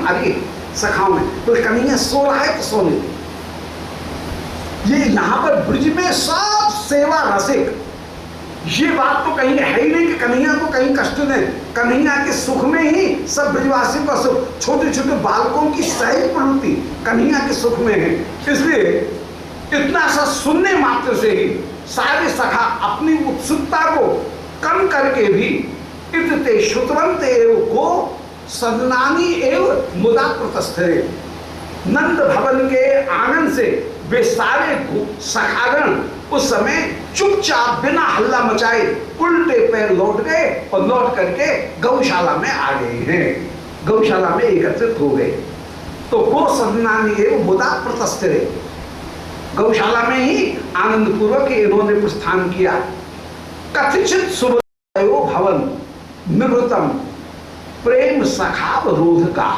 भारी है सखाओं में, तो कन्हैया सो रहा है तो सोने दे। ये यहाँ पर ब्रज में सब सेवा रसिक, ये बात तो कहीं है ही नहीं कि कन्हैया को कहीं कष्ट दें। कन्हैया के सुख में ही सब ब्रजवासियों का सुख, छोटे छोटे बालकों की सहज प्रवृत्ति कन्हैया के सुख में है। इसलिए इतना सा सुनने मात्र से ही सारे सखा अपनी उत्सुकता को कम करके भी इतते श्रुतवंत एव को सदनानी एव मुदा प्रतस्थे, नंद भवन के आनंद से वे सारे सखागण उस समय चुपचाप बिना हल्ला मचाए उल्टे पैर लौट गए और लौट करके गौशाला में आ गए हैं, गौशाला में एकत्रित हो गए। तो गो सदनानी एव मुदा प्रतस्थे, गौशाला में ही आनंद पूर्वक इन्होंने प्रस्थान किया। कथिचित सुबह भवन निवृतम प्रेम सखावरोध का,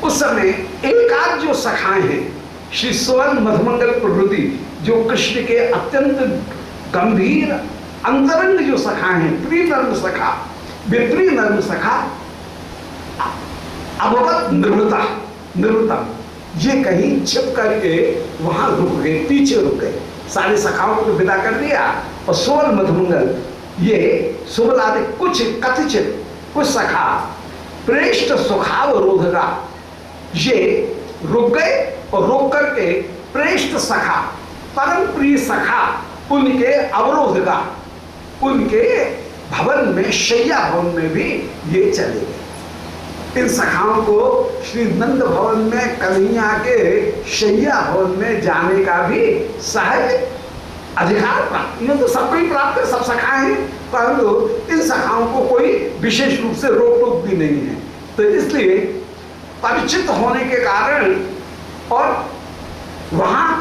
उस समय एक आध जो सखाएं हैं श्री स्वर्ण मधुमंगल प्रभृति, जो कृष्ण के अत्यंत गंभीर अंतरंग जो सखाएं हैं, प्रिय नर्म सखा, वे प्रिय नर्म सखा अभवत निवृतम, ये कहीं छिप करके वहां रुक गए, पीछे रुक गए। सारे सखाओं को विदा कर दिया और स्वर्ण मधुमंगल ये सुबलादि कुछ कथिचित कुछ सखा प्रेष्ठ सुखावरोधगा, ये रुक गए और रोक करके प्रेष्ठ सखा परम प्रिय सखा उनके अवरोध का, उनके भवन में शैया भवन में भी ये चले गए। इन सखाओं को श्री नंद भवन में कन्हैया के शैया भवन में जाने का भी सहज अधिकार प्राप्त, ये तो सबको ही प्राप्त है, सब सखाएं हैं, परंतु इन सखाओं को कोई विशेष रूप से रोक टोक भी नहीं है। तो इसलिए परिचित होने के कारण और वहां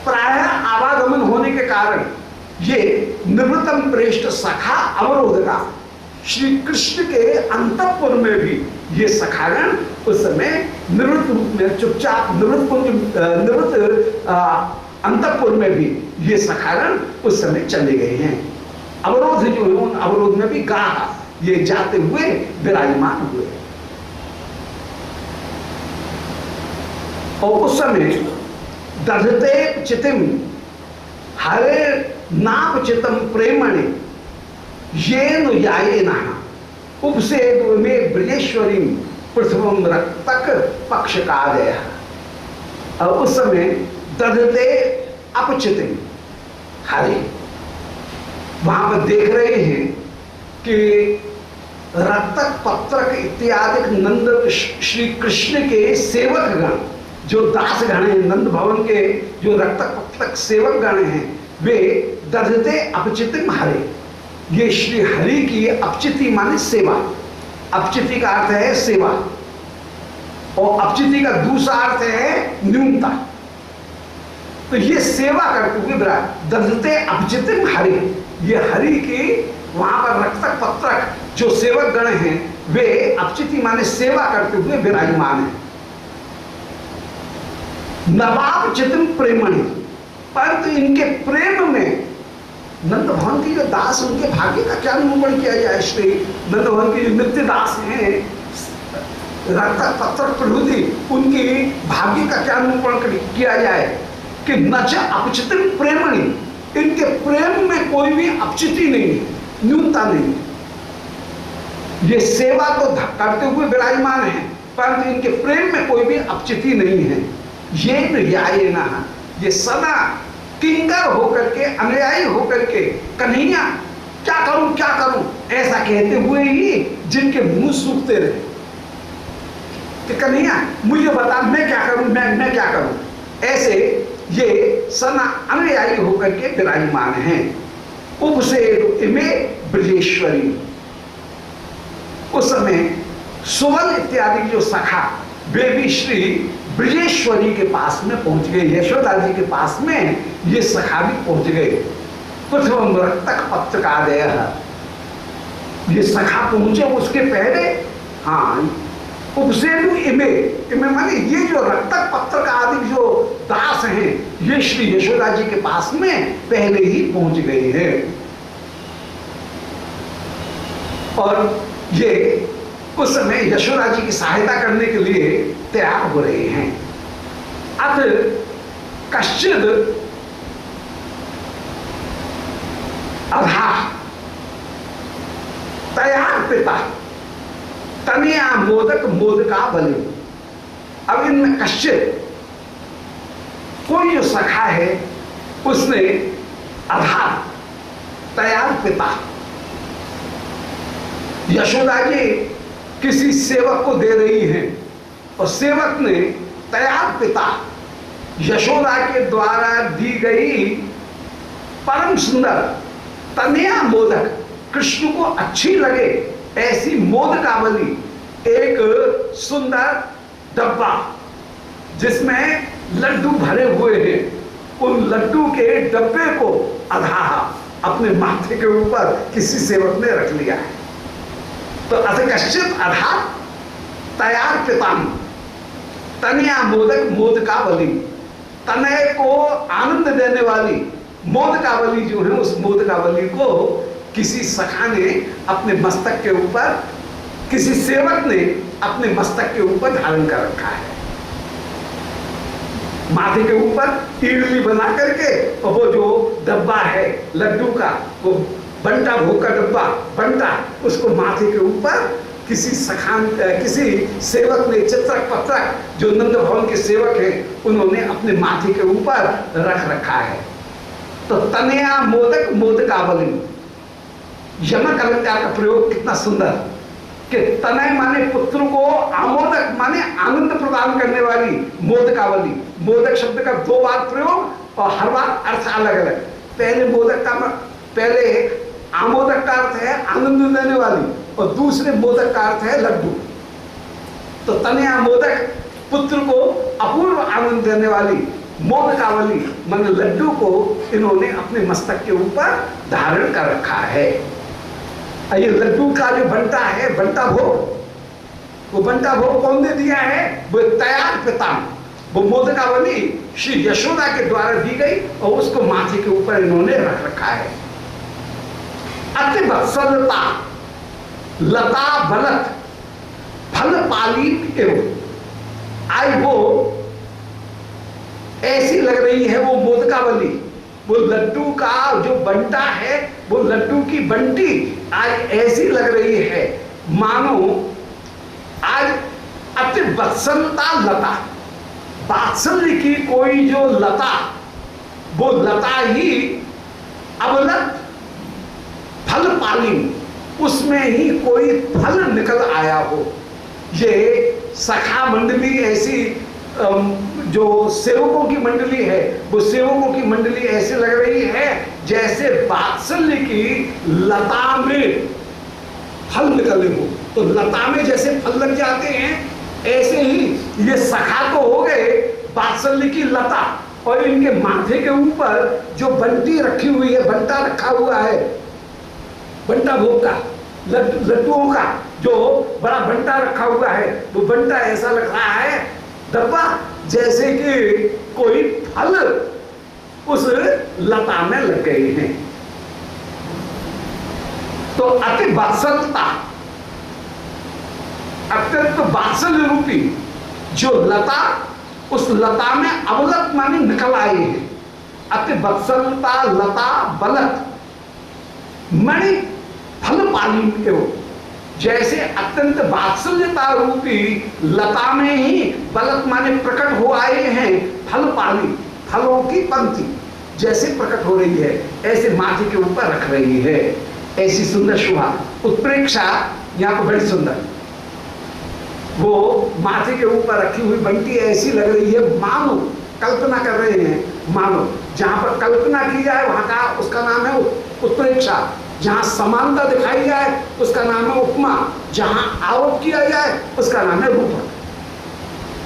प्राय आवागमन होने के कारण ये निवृत्तम प्रेष्ठ सखा अवरोध का, श्री कृष्ण के अंतःपुर में भी ये सखागण उस समय निवृत्त रूप में चुपचाप निवृत्त अंतःपुर में भी ये सखागण उस समय चले गए हैं। अवरोध जो है उन अवरोध में भी गा ये जाते हुए विराजमान हुए। और उस समय दधते चितिम हरे नाप चितम प्रेमणे येन यायेन उपसेद में ब्रजेश्वरी पृथ्वम रक्तक पक्षकादय। और उस समय दधते अपचितिम हरे, वहां पर देख रहे हैं कि रक्तक पत्रक इत्यादि नंद श्री कृष्ण के सेवक गण, जो दास गण हैं, नंद भवन के जो रक्तक पत्रक सेवक गण हैं, वे दधते अपचितिम हरे, ये श्री हरि की अपचिति माने सेवा, अपचिति का अर्थ है सेवा और अपचिति का दूसरा अर्थ है न्यूनता। तो ये सेवा करते हुए दधते अपचितिम हरि, ये हरि की वहां पर रक्तक पत्रक जो सेवक गण हैं वे अपचिति माने सेवा करते हुए विराजमान है। नवाब चितिम प्रेमणि, परंतु इनके प्रेम में नंद भवन के जो दास उनके भाग्य का क्या निरूपण किया जाए। श्री नंद भवन के जो नित्य दास हैं रक्तक पत्रक प्रभृति, उनकी भाग्य का क्या निरूपण किया जाए कि न च अपचितिम प्रेमणि, इनके प्रेम में कोई भी अपचिति नहीं है, न्यूनता नहीं है। ये सेवा तो करते हुए विराजमान है परंतु इनके प्रेम में कोई भी अपचिति नहीं है। ये न ये सदा किंकर होकर के अनुयायी होकर के कन्हैया क्या करूं ऐसा कहते हुए ही जिनके मुंह सूखते रहे कि कन्हैया मुझे बता मैं क्या करूं, मैं क्या करूं, ऐसे ये सदा अनुयायी होकर के विराजमान हैं। उपसेद इमे ब्रजेश्वरी, उस समय सुवल इत्यादि जो सखा वे भी श्री ब्रजेश्वरी के पास में पहुंच गए, यशोदा जी के पास में ये सखा भी पहुंच गए। पृथ्वी रक्तक पत्रकादय, ये सखा पहुंचे उसके पहले हाँ उपसेदु इमे माने ये जो रक्तक पत्रक आदि जो दास हैं ये श्री यशोदा जी के पास में पहले ही पहुंच गए हैं। और ये उस समय यशोदा जी की सहायता करने के लिए तैयार हो रहे हैं। अथ कश्चिद अधा तैयार पिता तनया मोदक मोदका बलि। अब इनमें कश्चित कोई जो सखा है उसने अधा तैयार पिता, यशोदा जी किसी सेवक को दे रही हैं और सेवक ने तैयार पिता यशोदा के द्वारा दी गई परम सुंदर तनया मोदक, कृष्ण को अच्छी लगे ऐसी मोदकावली, एक सुंदर डब्बा जिसमें लड्डू भरे हुए हैं, उन लड्डू के डब्बे को अधा अपने माथे के ऊपर किसी सेवक ने रख लिया है। तो अथ कश्चित अधा तैयार पिताम तनया मोदक मोदकावली, तनय को आनंद देने वाली मोदकावली जो है, उस मोदकावली को किसी सखा ने अपने मस्तक के ऊपर, किसी सेवक ने अपने मस्तक के ऊपर धारण कर रखा है, माथे के ऊपर इडली बना करके। और वो जो डब्बा है लड्डू का, वो बंटा भोग का डब्बा बंटा, उसको माथे के ऊपर किसी सखान, किसी सेवक ने, चित्रक पत्रक जो नंद भवन के सेवक हैं, उन्होंने अपने माथे के ऊपर रख रखा है। तो तनया मोदक मोदकावली, यमक अलंकार का प्रयोग कितना सुंदर कि तनय माने पुत्र को, आमोदक माने आनंद प्रदान करने वाली मोदकावली। मोदक शब्द का दो बार प्रयोग और हर बार अर्थ अलग अलग। पहले मोदक का, पहले आमोदक का अर्थ है आनंद देने वाली और दूसरे मोदक का अर्थ है लड्डू। तो तनया मोदक पुत्र को अपूर्व आनंद देने वाली मोदकावली मन लड्डू को इन्होंने अपने मस्तक के ऊपर धारण कर रखा है। ये लड्डू का जो बंटा है, बंटा भोग, वो बंटा भोग कौन ने दिया है? वो तैयार पिता, वो मोदकावली श्री यशोदा के द्वारा दी गई और उसको माथे के ऊपर इन्होंने रख रखा है। अति वत्सलता लता बलत फल पाली एवं, आई वो ऐसी लग रही है वो मोदकावली, वो लड्डू का जो बंटा है, वो लड्डू की बंटी आज ऐसी लग रही है मानो आज अति वत्सलता लता, वात्सल्य की कोई जो लता, वो लता ही अवलत फल पाली, उसमें ही कोई फल निकल आया हो। ये सखा मंडली ऐसी, जो सेवकों की मंडली है, वो सेवकों की मंडली ऐसे लग रही है जैसे वात्सल्य की लता में फल निकले हो। तो लता में जैसे फल लग जाते हैं, ऐसे ही ये सखा तो हो गए वात्सल्य की लता, और इनके माथे के ऊपर जो बंटी रखी हुई है, बंटा रखा हुआ है, बंटा भोग का, लड्डुओं का जो बड़ा बंटा रखा हुआ है, वो बंटा ऐसा लग रहा है डब्बा जैसे कि कोई फल उस लता में लग गए हैं। तो अति वात्सल्यता, अत्यंत वात्सल्य रूपी जो लता, उस लता में अवलत माने निकल आए हैं। अति वत्सलता लता बलत मणि फल पाली एवं, जैसे अत्यंत वात्सल्यता रूपी लता में ही बलत माने प्रकट हो आए हैं फल पाली, फलों की पंक्ति जैसे प्रकट हो रही है, ऐसे माथे के ऊपर रख रही है। ऐसी सुंदर शोभा, उत्प्रेक्षा यहाँ पर बड़ी सुंदर, वो माथे के ऊपर रखी हुई बंटी ऐसी लग रही है मानो, कल्पना कर रहे हैं मानो, जहां पर कल्पना की जाए वहां का उसका नाम है उत्प्रेक्षा, जहां समानता दिखाई जाए उसका नाम है उपमा, जहां आरोप किया जाए उसका नाम है रूपक।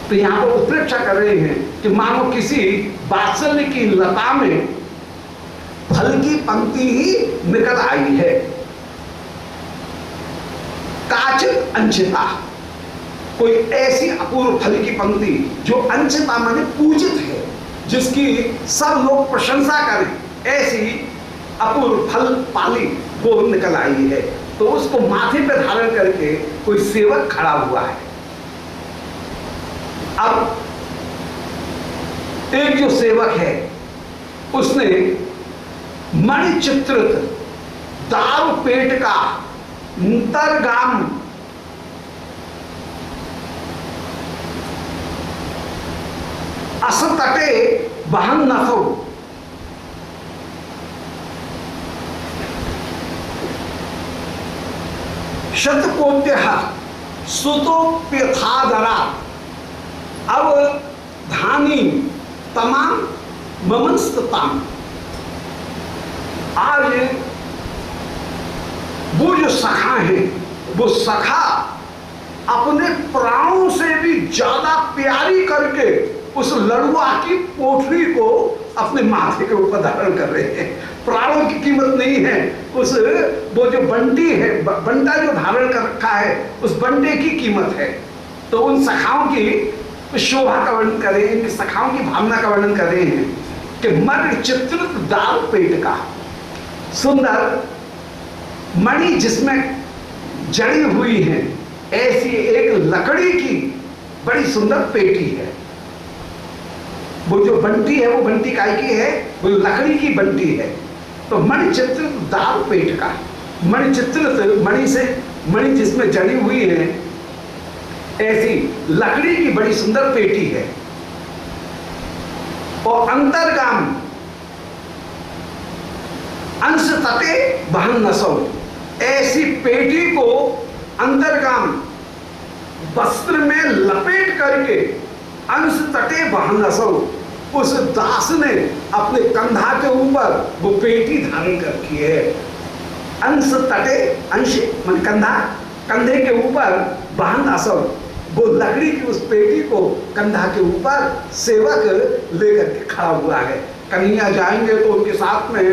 तो यहां पर उत्प्रेक्षा कर रहे हैं कि मानो किसी वात्सल्य की लता में फल की पंक्ति ही निकल आई है। काचित अंशिता, कोई ऐसी अपूर्व फल की पंक्ति जो अंशिता माने पूजित है, जिसकी सब लोग प्रशंसा करें, ऐसी अपूर्व फल पाली वो निकल आई है। तो उसको माथे पर धारण करके कोई सेवक खड़ा हुआ है। अब एक जो सेवक है उसने मणि चित्रित दारू पेट का अंतर्गाम असतटे वहन नथो, शतकोट्य सुतोप्यथादरा अब धानी तमाम ममंस्तताम। आज वो जो सखा है वो सखा अपने प्राणों से भी ज्यादा प्यारी करके उस लड़ुआ की पोटली को अपने माथे के ऊपर धारण कर रहे हैं। प्राणों की कीमत नहीं है, उस वो जो बंटी है, बंटा जो धारण कर रखा है उस बंटे की कीमत है। तो उन सखाओं की शोभा का वर्णन कर रहे हैं, इनकी सखाओं की भावना का वर्णन कर रहे हैं कि मणि चित्रित दारू पेट का सुंदर मणि जिसमें जड़ी हुई है ऐसी एक लकड़ी की बड़ी सुंदर पेटी है। वो जो बंटी है वो बंटी काय की है, वो लकड़ी की बंटी है। तो मणि चित्रित दारू पेट का, मणि चित्रित मणि से मणि जिसमें जड़ी हुई है ऐसी लकड़ी की बड़ी सुंदर पेटी है। और अंतर्गाम अंश तटे वहन नसो, ऐसी पेटी को अंतर्गाम वस्त्र में लपेट करके अंश तटे वहन नसो, उस दास ने अपने कंधा के ऊपर वो पेटी धारण कर रखी है। अंश तटे, अंश मन कंधा, कंधे के ऊपर वहन नसो, वो लकड़ी की उस पेटी को कंधा के ऊपर सेवक लेकर के खड़ा हुआ है। कन्हैया जाएंगे तो उनके साथ में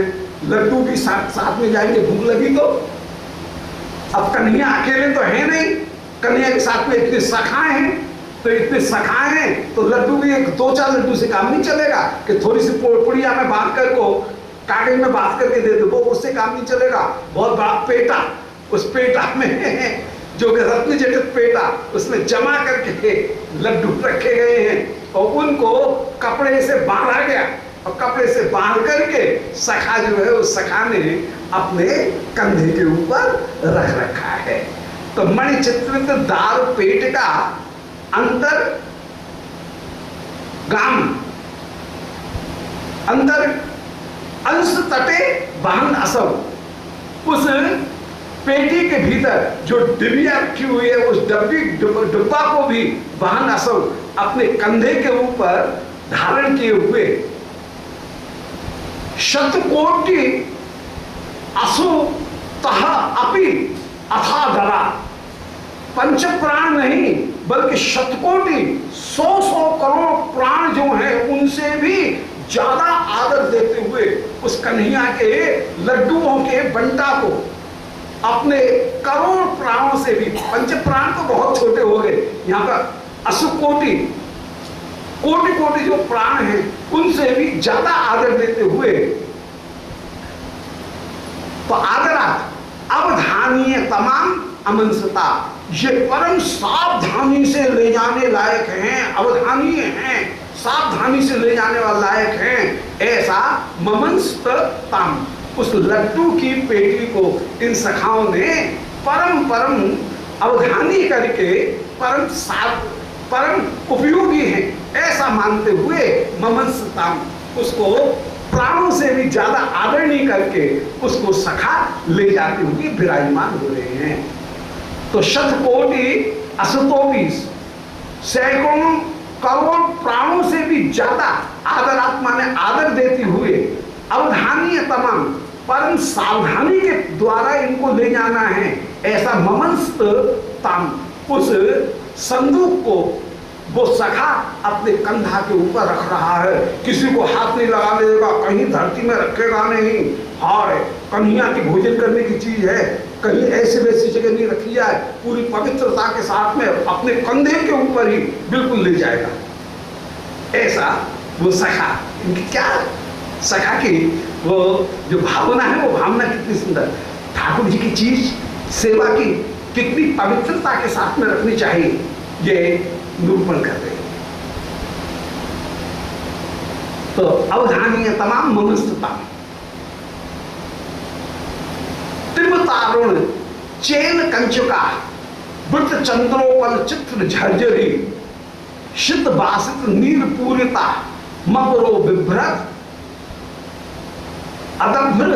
लड्डू भी साथ में जाएंगे, भूख लगी तो। अब कन्हैया अकेले तो है नहीं, कन्हैया के साथ में इतने सखाए हैं, तो इतने सखाए हैं तो लड्डू भी एक दो चार लड्डू से काम नहीं चलेगा कि थोड़ी सी पुड़िया में बांध कर को कागज में बांध करके दे दो, वो उससे काम नहीं चलेगा। बहुत बड़ा पेटा, उस पेटा में जो रत्न जटित पेटा, उसमें जमा करके लड्डू रखे गए हैं और उनको कपड़े से बांधा गया और कपड़े से बांध करके सखा जो है उस सखा ने अपने कंधे के ऊपर रख रखा है। तो मणि चित्रित दारू पेट का अंतर गाम अंदर अंश तटे वहन असव, उस पेटी के भीतर जो डिबिया रखी हुई है उस डिब्बा को भी वहन असव अपने कंधे के ऊपर धारण किए हुए शतकोटि असु तह अपि अथा दरा, पंच प्राण नहीं बल्कि शतकोटि 100 करोड़ प्राण जो हैं उनसे भी ज्यादा आदर देते हुए उस कन्हैया के लड्डुओं के बंटा को अपने करोड़ प्राणों से भी, पंच प्राण तो बहुत छोटे हो गए, यहाँ पर असुकोटि कोटि कोटि जो प्राण हैं उनसे भी ज्यादा आदर देते हुए, तो आदरा अवधानीय तमाम अमंसता, ये परम सावधानी से ले जाने लायक हैं, अवधानीय हैं, सावधानी से ले जाने वाला लायक हैं, ऐसा ममंस्तताम, उस लड्डू की पेटी को इन सखाओं ने परम परम अवधानी करके परम उपयोगी है ऐसा मानते हुए ममंस्तताम, उसको प्राणों से भी ज्यादा आदरणीय करके उसको सखा ले जाते हुए विराजमान हो रहे हैं। तो शतकोटि असतोपि, सैकड़ों करोड़ प्राणों से भी ज्यादा आदरात्मा ने आदर देते हुए अवधानीय तमाम परम सावधानी के द्वारा इनको ले जाना है, ऐसा ममंस्त ताम, उस संदूक को वो सखा अपने कंधा के ऊपर रख रहा है। किसी को हाथ नहीं लगाने देगा, कहीं धरती में रखेगा नहीं, हाय कन्हैया की भोजन करने की चीज है, कहीं ऐसे वैसी जगह नहीं रखी जाए, पूरी पवित्रता के साथ में अपने कंधे के ऊपर ही बिल्कुल ले जाएगा। ऐसा वो सखा, इनकी क्या सखा की वो जो भावना है, वो भावना कितनी सुंदर, ठाकुर जी की चीज सेवा की कितनी पवित्रता के साथ में रखनी चाहिए, ये निरूपण कर रहे हैं। तो अवधानीय तमाम मनस्तता त्रिवतारुण चेन कंचुका वृत्त चंद्रोपल चित्र झरझरी शीत बासित नीर पूरिता मकरो बिभ्रत अदभ्र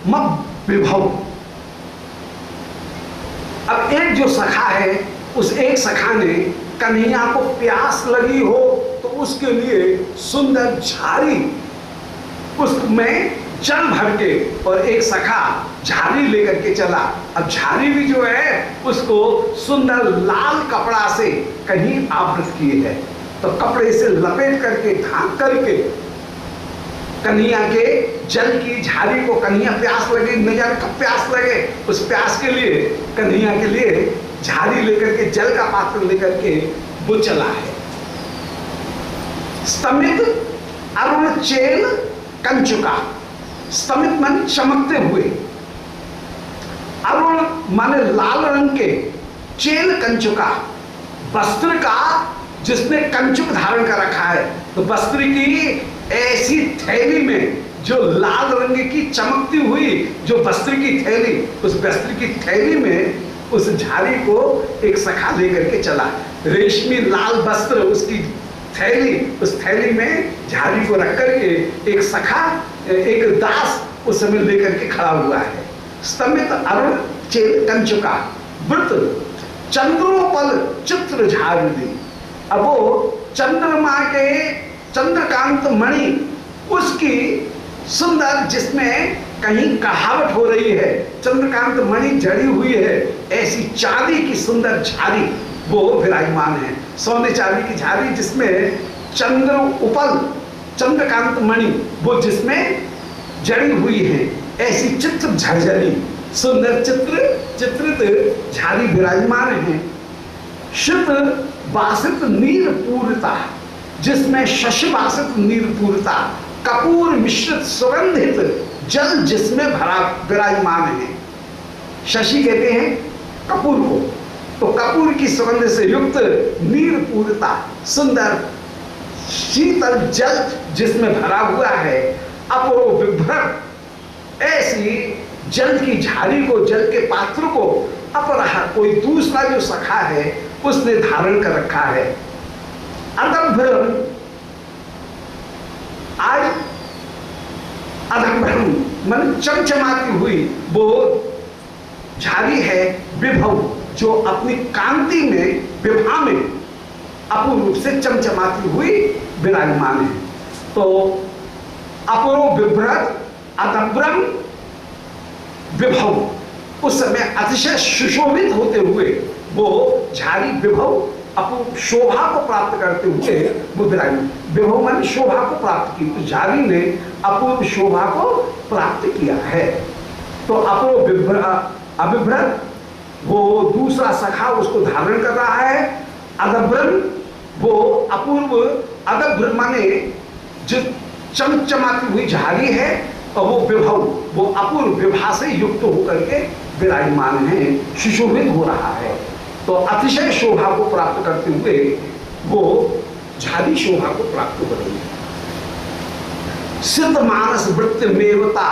मत विभव। अब एक जो सखा है, उस एक सखा ने कन्हैया को प्यास लगी हो तो उसके लिए सुंदर झारी, उसमें जल भर के, और एक सखा झारी लेकर के चला। अब झारी भी जो है उसको सुंदर लाल कपड़ा से कहीं आवृत किए है, तो कपड़े से लपेट करके ढांक करके कन्हैया के जल की झारी को, कन्हैया प्यास लगे, न जाने कब प्यास लगे, उस प्यास के लिए कन्हैया के लिए झारी लेकर के, जल का पात्र लेकर के वो चला है। स्तमित अरुण चेल कंचुका, स्तमित माने चमकते हुए, अरुण माने लाल रंग के, चेल कंचुका वस्त्र का जिसने कंचुक धारण कर रखा है, तो वस्त्र की ऐसी थैली में जो लाल रंग की चमकती हुई जो वस्त्र की थैली, उस वस्त्र की थैली में उस झारी को एक सखा लेकर के चला। रेशमी लाल वस्त्र उसकी थैली, उस थैली में झारी को रख करके एक सखा, एक दास उस समय लेकर के खड़ा हुआ है। स्तमित अरुण चेल कंचुका वृत्त चंद्रोपल चित्र झारी। अब वो चंद्रमा के चंद्रकांत मणि, उसकी सुंदर, जिसमें कहीं कहावट हो रही है, चंद्रकांत मणि जड़ी हुई है, ऐसी चांदी की सुंदर झारी वो विराजमान है। सोने चांदी की झारी जिसमें चंद्र उपल, चंद्रकांत मणि वो जिसमें जड़ी हुई है, ऐसी चित्र झरझरी सुंदर चित्रित झारी विराजमान है। शीत बासित नीर पूर्णता, जिसमें शशि बासित नीर पूर्णता, कपूर मिश्रित सुगंधित जल जिसमें भरा विराजमान है। शशि कहते हैं कपूर को, तो कपूर की सुगंध से युक्त नीर पूर्णता, सुंदर शीतल जल जिसमें भरा हुआ है। अपरो विभ्रत, ऐसी जल की झारी को, जल के पात्र को अपरहा, कोई दूसरा जो सखा है उसने धारण कर रखा है। अदभ्रम, आज अदभ्रम मन चमचमाती हुई वो झारी है। विभव, जो अपनी कांति में, विभा में अपूर्व रूप से चमचमाती हुई विराजमान है। तो अपरो विभ्रत अदभ्रम विभव, उस समय अतिशय सुशोभित होते हुए वो झारी विभव, अपूर्व शोभा को प्राप्त करते हुए वो विराजमान। विभव मान शोभा को प्राप्त की, तो झारी ने अपूर्व शोभा को प्राप्त किया है। तो अपूर्व अभिभ्रत, वो दूसरा सखा उसको धारण कर रहा है। अदभ्रम, वो अपूर्व, अदभ्र माने जो चमचमाती हुई झारी है, और वो विभव, वो अपूर्व विभा से युक्त होकर के विराजमान है, सुशोभित हो रहा है। तो अतिशय शोभा को प्राप्त करते हुए वो झारी शोभा को प्राप्त हो रही है। सिद्ध मानस वृत्ति मेवता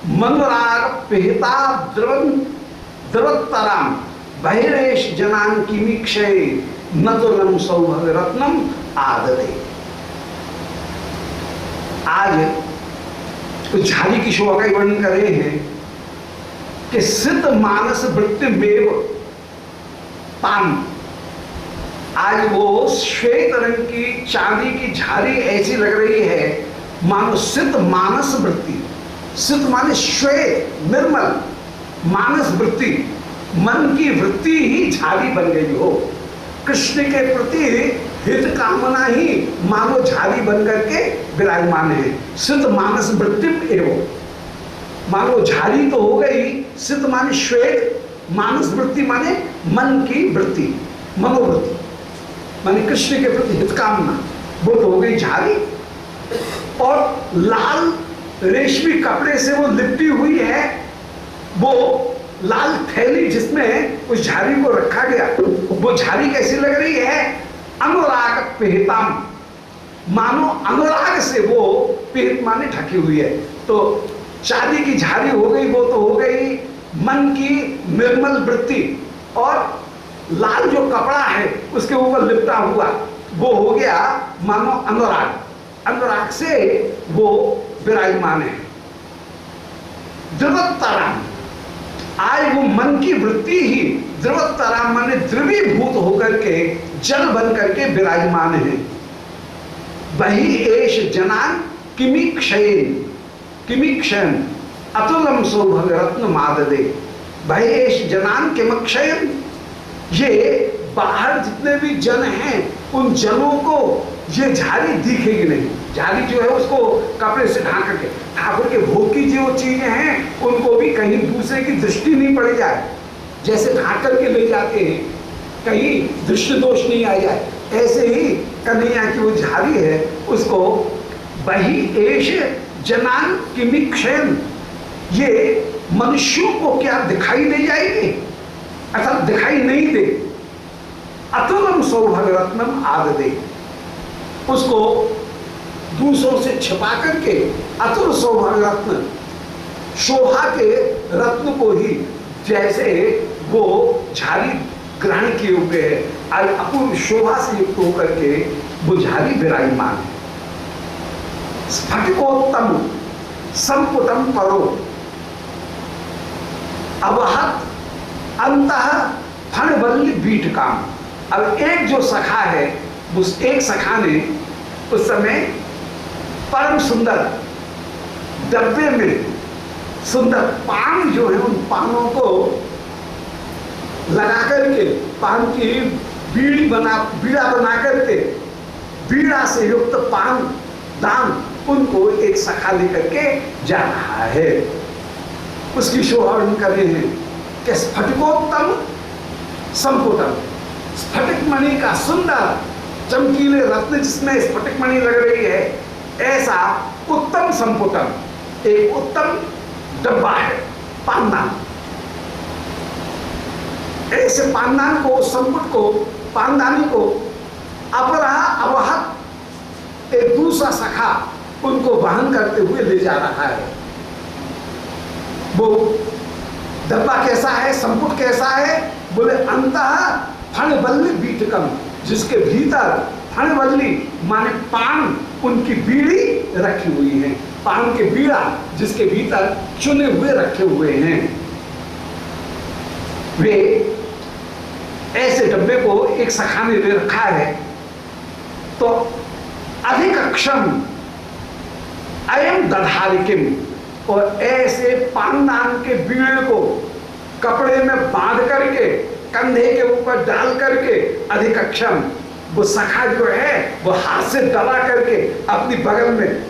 मनराग पिहिता द्रवत्तराम बहिरेश जनान किमीक्षय नतुलम सौभग रत्नम आदते। आज तो झारी की शोभा का वर्णन कर रहे हैं कि सिद्ध मानस वृत्ति मेव ताम, आज वो श्वेत रंग की चांदी की झारी ऐसी लग रही है मानो सिद्ध मानस वृत्ति। सिद्ध माने श्वेत निर्मल, मानस वृत्ति मन की वृत्ति ही झारी बन गई हो। कृष्ण के प्रति हित कामना ही मानो झारी बन करके विराजमान है। सिद्ध मानस वृत्ति एवं, मानो झारी तो हो गई, सिद्ध माने श्वेत, मानस वृत्ति माने मन की वृत्ति, मनोवृत्ति माने कृष्ण के प्रति हित कामना, वो तो हो गई झारी। और लाल रेशमी कपड़े से वो लिपटी हुई है वो लाल थैली, जिसमें उस झाड़ी को रखा गया। वो झाड़ी कैसी लग रही है? अनुराग पेहताम, मानो अनुराग से वो पेहत माने ढकी हुई है। तो चांदी की झाड़ी हो गई, वो तो हो गई मन की निर्मल वृत्ति, और लाल जो कपड़ा है उसके ऊपर लिपटा हुआ वो हो गया मानो अनुराग, अनुराग से वो विराजमान है। द्रवत्तराम, आज वो मन की वृत्ति ही द्रवत्तराम माने द्रवीभूत होकर के जल बन करके विराजमान है। वही एश जनान किमीक्षयन, किमीक्षयन अतुलम सौभग रत्न माददे। वही एश जनान किमक्षयन, ये बाहर जितने भी जन हैं उन जनों को ये झाड़ी दिखेगी नहीं। झाड़ी जो है उसको कपड़े से ढांक करके, ठाकुर के भोग की जो चीजें हैं उनको भी कहीं दूसरे की दृष्टि नहीं पड़ जाए, जैसे ढांक करके ले जाते हैं कहीं दृष्टि दोष नहीं आ जाए, ऐसे ही कन्हैया की वो झाड़ी है उसको वही एश जनान किमीक्षयन, ये मनुष्यों को क्या दिखाई दे जाएगी? अर्थात दिखाई नहीं दे। अतुलम सौभग रत्नम आददे, उसको दूसरों से छिपा करके अतुल सौभग रत्न, शोभा के रत्न को ही जैसे वो झाड़ी ग्रहण किए हुए है, और अपूर्व शोभा से युक्त होकर के वो झाड़ी विराजमान है। स्फटिकोत्तम संपुटम परो अवहत अंतः फणवल्ली बीटकाम। अब एक जो सखा है, उस एक सखा ने उस समय परम सुंदर डब्बे में सुंदर पान जो है उन पानों को लगा करके, पान की बीड़ा बना करके, बीड़ा से युक्त पान दान उनको एक सखा लेकर के जा रहा है। उसकी शोभा कर रहे हैं कि स्फटिकोत्तम संपुटम, स्फटिक मणि का सुंदर चमकीले रत्न जिसमें स्फटिक मणि लग रही है, ऐसा उत्तम संपुटम, एक उत्तम डब्बा है पानदान। ऐसे पानदान को, संपुट को, पानदानी को अपरा अवहत, एक दूसरा सखा उनको वहन करते हुए ले जा रहा है। वो डब्बा कैसा है, संपुट कैसा है? बोले अंतः फणवल्ली बीटकम, जिसके भीतर फणवल्ली माने पान उनकी बीड़ी रखी हुई है, पान के बीड़ा जिसके भीतर चुने हुए रखे हुए हैं। वे ऐसे डब्बे को एक सखा ने ले रखा है। तो अधिक क्षम अयम दधारिकिम, और ऐसे पानदान के बीड़े को कपड़े में बांध करके कंधे के ऊपर डाल करके अधिकक्षम, वो सखा जो है वो हाथ से दबा करके अपनी बगल में,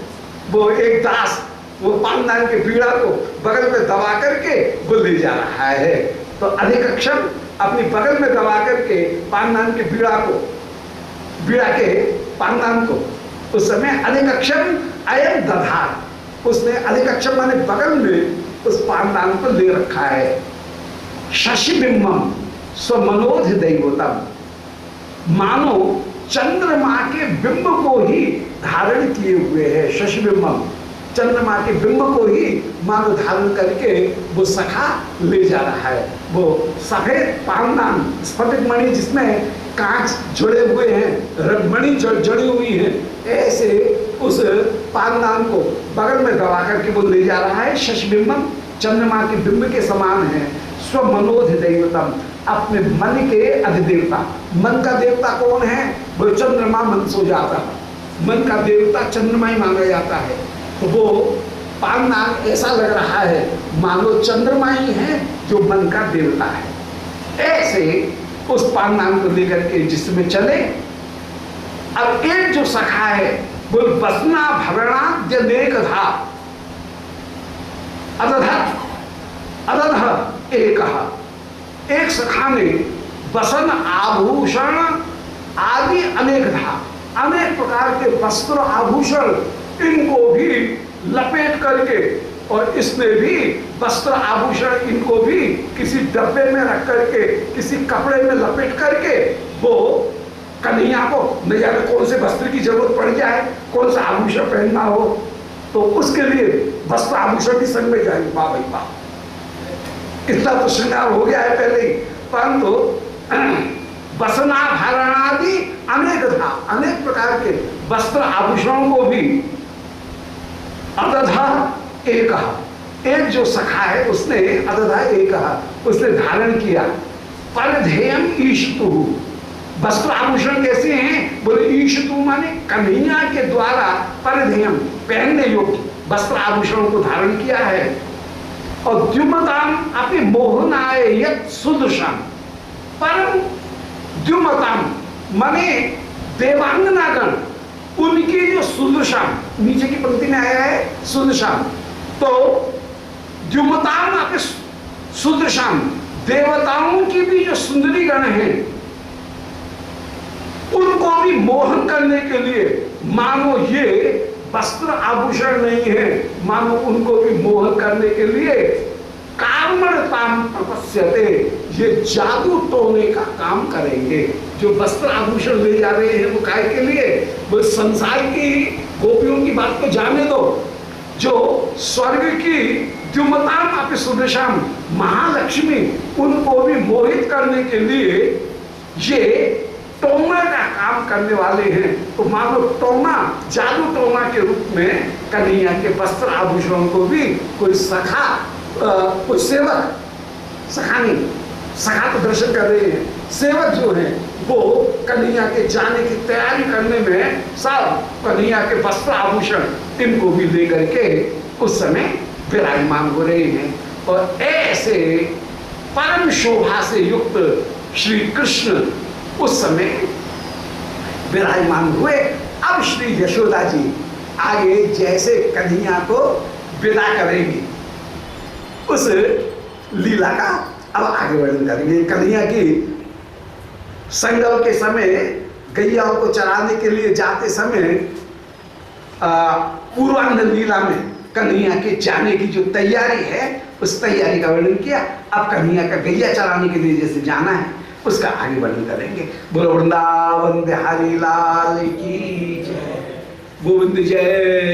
वो एक दास वो पानदान के बीड़ा को बगल में दबा करके वो ले जा रहा है। तो अधिकक्षम अपनी बगल में दबा करके पानदान के बीड़ा को, बीड़ा के पानदान को उस समय अधिकक्षम अयम दधार, उसने अधिकक्षम माने बगल में उस पानदान को ले रखा है। शशिबिंबम स्वमनोध दैवतम, मानो चंद्रमा के बिंब को ही धारण किए हुए है। शशिबिंबम, चंद्रमा के बिंब को ही मानो धारण करके वो सखा ले जा रहा है। वो सफेद पानदान स्फटिक मणि जिसमें कांच जुड़े हुए हैं, मणि जड़ी हुई है, ऐसे उस पानदान को बगल में दबा करके वो ले जा रहा है। शशिबिंबम, चंद्रमा के बिंब के समान है। स्वमनोध दैवतम, अपने मन के अधिदेवता। मन का देवता कौन है? वो चंद्रमा मन सो जाता है, मन का देवता चंद्रमा ही माना जाता है। तो वो पानदान ऐसा लग रहा है मानो चंद्रमा ही है जो मन का देवता है। ऐसे उस पानदान को लेकर के जिसमें चले। अब एक जो सखा है वो बसना भरणाद्य नेक धा अदध अदध एक सखा ने बसन आभूषण आदि अनेक धा, अनेक प्रकार के वस्त्र आभूषण इनको भी लपेट करके और इसने भी वस्त्र आभूषण इनको भी किसी डब्बे में रख करके, किसी कपड़े में लपेट करके वो कन्हैया को न जाने कौन से वस्त्र की जरूरत पड़ जाए, कौन सा आभूषण पहनना हो, तो उसके लिए वस्त्र आभूषण भी संग में जाएंगे। वाह भाई वाह, इतना तो श्रृंगार हो गया है पहले ही, परंतु वसनाभरणादि अनेक था, अनेक प्रकार के वस्त्र आभूषणों को भी अदधा एक जो सखा है उसने अदधा एक उसने धारण किया। परधेयम ईशतु, वस्त्र आभूषण कैसे हैं? बोले ईशतु माने कन्हैया के द्वारा परधेयम पहनने योग्य वस्त्र आभूषणों को धारण किया है। और द्युमताम अपनी मोहनाय यत् सुदृशम, परम द्युमताम माने देवांगनागण, उनकी जो सुदृशम, नीचे की पंक्ति में आया है सुदृशम, तो द्युमताम अपनी सुदृशम, देवताओं की भी जो सुंदरी गण हैं उनको भी मोहन करने के लिए, मानो ये वस्त्र आभूषण नहीं है, मानो उनको भी मोहन करने के लिए कामणताम प्रपस्यते, ये जादू टोने का काम करेंगे। जो वस्त्र आभूषण ले जा रहे हैं वो काय के लिए? वो संसार की गोपियों की बात तो जाने दो, जो स्वर्ग की द्युमताम अपि सुदृशम महालक्ष्मी, उनको भी मोहित करने के लिए ये टोना का काम करने वाले हैं। तो मानो टोना, जादू टोना के रूप में कन्हैया के वस्त्र आभूषणों को भी कोई सखा, कोई सेवक, सखा नहीं, सखा तो दर्शन कर रहे हैं, सेवक जो है वो कन्हैया के जाने की तैयारी करने में सब कन्हैया के वस्त्र आभूषण इनको भी लेकर के उस समय विराजमान हो रहे हैं। और ऐसे परम शोभा से युक्त श्री कृष्ण उस समय विराजमान हुए। अब श्री यशोदा जी आगे जैसे कन्हैया को विदा करेंगी उस लीला का अब आगे वर्णन करेंगे। कन्हैया की संगम के समय गैयाओं को चराने के लिए जाते समय पूर्वांध लीला में कन्हैया के जाने की जो तैयारी है उस तैयारी का वर्णन किया। अब कन्हैया का गैया चराने के लिए जैसे जाना है उसका आगे वर्णन करेंगे। बोलो वृंदावन बिहारी लाल की जय, गोविंद जय